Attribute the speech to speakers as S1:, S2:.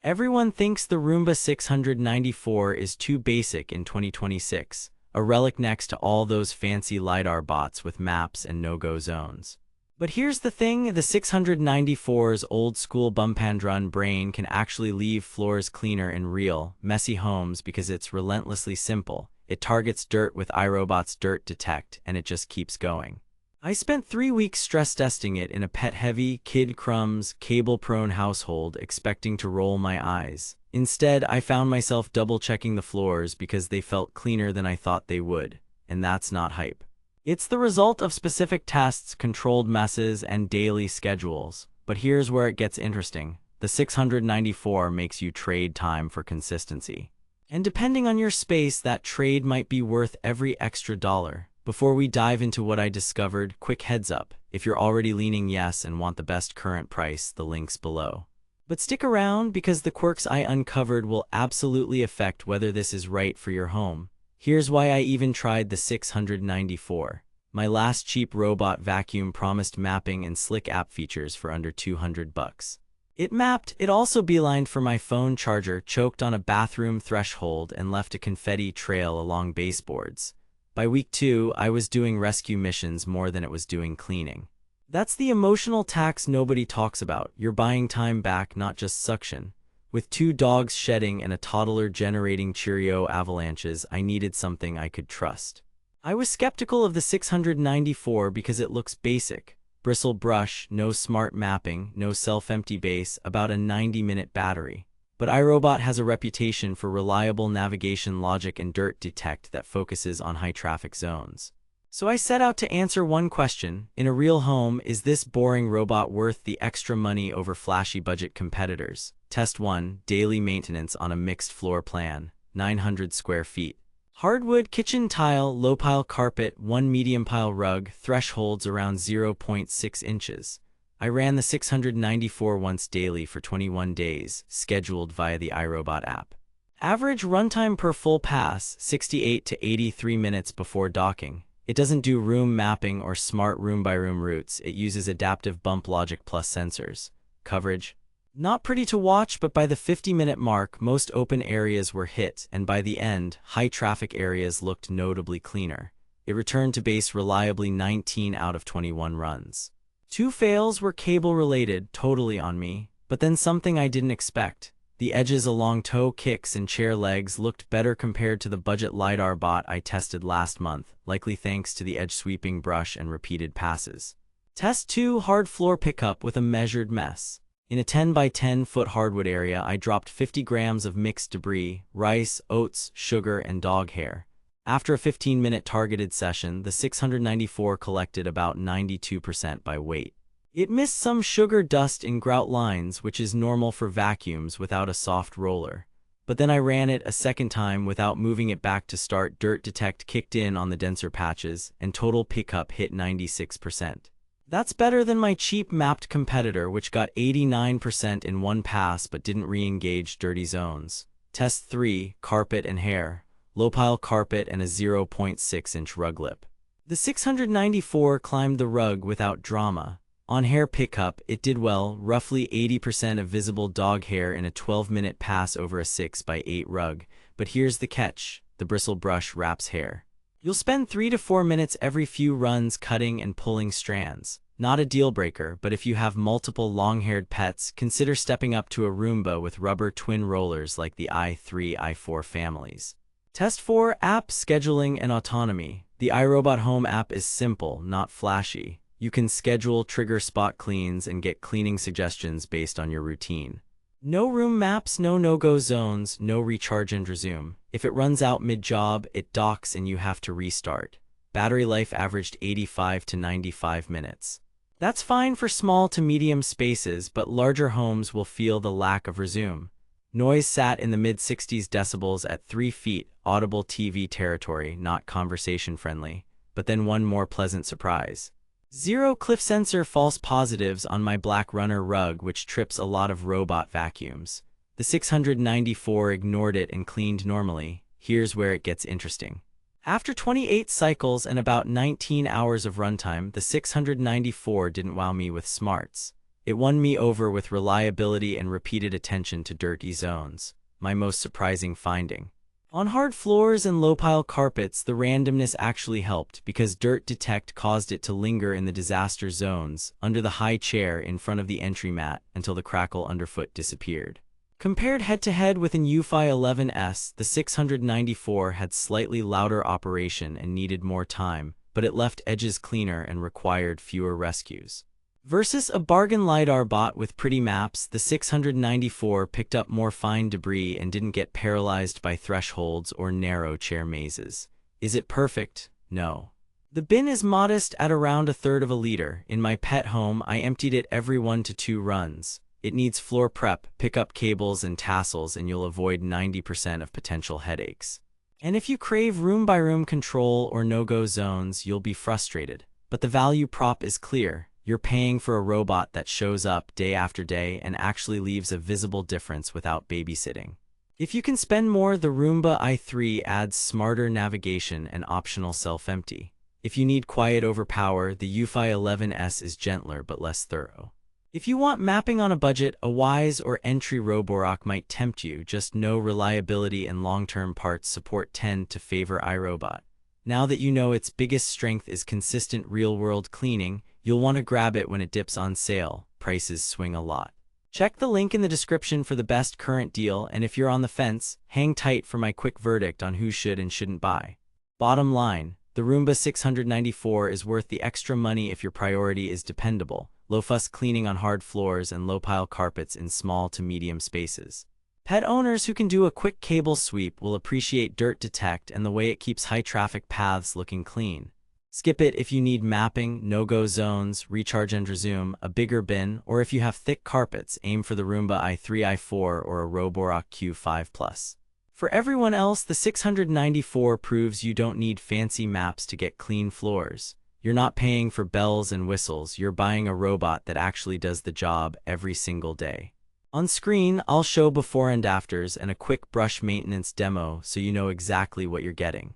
S1: Everyone thinks the Roomba 694 is too basic in 2026, a relic next to all those fancy LiDAR bots with maps and no-go zones. But here's the thing, the 694's old-school bump-and-run brain can actually leave floors cleaner in real, messy homes because it's relentlessly simple. It targets dirt with iRobot's Dirt Detect, and it just keeps going. I spent 3 weeks stress testing it in a pet-heavy, kid-crumbs, cable-prone household expecting to roll my eyes. Instead, I found myself double-checking the floors because they felt cleaner than I thought they would, and that's not hype. It's the result of specific tests, controlled messes, and daily schedules. But here's where it gets interesting. The 694 makes you trade time for consistency. And depending on your space, that trade might be worth every extra dollar. Before we dive into what I discovered, quick heads up. If you're already leaning yes and want the best current price, the link's below. But stick around because the quirks I uncovered will absolutely affect whether this is right for your home. Here's why I even tried the 694. My last cheap robot vacuum promised mapping and slick app features for under $200. It mapped, it also beelined for my phone charger, choked on a bathroom threshold, and left a confetti trail along baseboards. By week 2, I was doing rescue missions more than it was doing cleaning. That's the emotional tax nobody talks about. You're buying time back, not just suction. With 2 dogs shedding and a toddler generating Cheerio avalanches, I needed something I could trust. I was skeptical of the 694 because it looks basic. Bristle brush, no smart mapping, no self-empty base, about a 90-minute battery. But iRobot has a reputation for reliable navigation logic and Dirt Detect that focuses on high-traffic zones. So I set out to answer one question. In a real home, is this boring robot worth the extra money over flashy budget competitors? Test 1. Daily maintenance on a mixed floor plan, 900 square feet. Hardwood kitchen tile, low-pile carpet, 1 medium-pile rug, thresholds around 0.6 inches. I ran the 694 once daily for 21 days, scheduled via the iRobot app. Average runtime per full pass, 68 to 83 minutes before docking. It doesn't do room mapping or smart room-by-room routes. It uses adaptive bump logic plus sensors. Coverage? Not pretty to watch, but by the 50-minute mark, most open areas were hit, and by the end, high-traffic areas looked notably cleaner. It returned to base reliably 19 out of 21 runs. 2 fails were cable-related, totally on me, but then something I didn't expect. The edges along toe kicks and chair legs looked better compared to the budget LiDAR bot I tested last month, likely thanks to the edge sweeping brush and repeated passes. Test 2. Hard floor pickup with a measured mess. In a 10 by 10 foot hardwood area, I dropped 50 grams of mixed debris, rice, oats, sugar, and dog hair. After a 15-minute targeted session, the 694 collected about 92% by weight. It missed some sugar dust in grout lines, which is normal for vacuums without a soft roller. But then I ran it a second time without moving it back to start. Dirt Detect kicked in on the denser patches, and total pickup hit 96%. That's better than my cheap mapped competitor, which got 89% in one pass but didn't re-engage dirty zones. Test 3. Carpet and hair. Low-pile carpet and a 0.6-inch rug lip. The 694 climbed the rug without drama. On hair pickup, it did well, roughly 80% of visible dog hair in a 12-minute pass over a 6 by 8 rug. But here's the catch. The bristle brush wraps hair. You'll spend 3 to 4 minutes every few runs cutting and pulling strands. Not a deal breaker, but if you have multiple long-haired pets, consider stepping up to a Roomba with rubber twin rollers like the i3, i4 families. Test 4. App scheduling and autonomy. The iRobot Home app is simple, not flashy. You can schedule, trigger spot cleans, and get cleaning suggestions based on your routine. No room maps, no no-go zones, no recharge and resume. If it runs out mid-job, it docks and you have to restart. Battery life averaged 85 to 95 minutes. That's fine for small to medium spaces, but larger homes will feel the lack of resume. Noise sat in the mid-60s decibels at 3 feet, audible TV territory, not conversation-friendly. But then one more pleasant surprise. 0 cliff sensor false positives on my black runner rug, which trips a lot of robot vacuums. The 694 ignored it and cleaned normally. Here's where it gets interesting. After 28 cycles and about 19 hours of runtime, the 694 didn't wow me with smarts. It won me over with reliability and repeated attention to dirty zones, my most surprising finding. On hard floors and low-pile carpets, the randomness actually helped because Dirt Detect caused it to linger in the disaster zones under the high chair in front of the entry mat until the crackle underfoot disappeared. Compared head-to-head with an UFI 11S, the 694 had slightly louder operation and needed more time, but it left edges cleaner and required fewer rescues. Versus a bargain LiDAR bot with pretty maps, the 694 picked up more fine debris and didn't get paralyzed by thresholds or narrow chair mazes. Is it perfect? No. The bin is modest at around 1/3 of a liter. In my pet home, I emptied it every 1 to 2 runs. It needs floor prep, pick up cables and tassels, and you'll avoid 90% of potential headaches. And if you crave room-by-room control or no-go zones, you'll be frustrated. But the value prop is clear. You're paying for a robot that shows up day after day and actually leaves a visible difference without babysitting. If you can spend more, the Roomba i3 adds smarter navigation and optional self-empty. If you need quiet over power, the UFI 11S is gentler but less thorough. If you want mapping on a budget, a Wise or Entry Roborock might tempt you, just know reliability and long-term parts support tend to favor iRobot. Now that you know its biggest strength is consistent real-world cleaning, you'll want to grab it when it dips on sale. Prices swing a lot. Check the link in the description for the best current deal, and if you're on the fence, hang tight for my quick verdict on who should and shouldn't buy. Bottom line, the Roomba 694 is worth the extra money if your priority is dependable, low-fuss cleaning on hard floors and low-pile carpets in small to medium spaces. Pet owners who can do a quick cable sweep will appreciate Dirt Detect and the way it keeps high-traffic paths looking clean. Skip it if you need mapping, no-go zones, recharge and resume, a bigger bin, or if you have thick carpets, aim for the Roomba i3, i4, or a Roborock Q5+. For everyone else, the 694 proves you don't need fancy maps to get clean floors. You're not paying for bells and whistles, you're buying a robot that actually does the job every single day. On screen, I'll show before and afters and a quick brush maintenance demo so you know exactly what you're getting.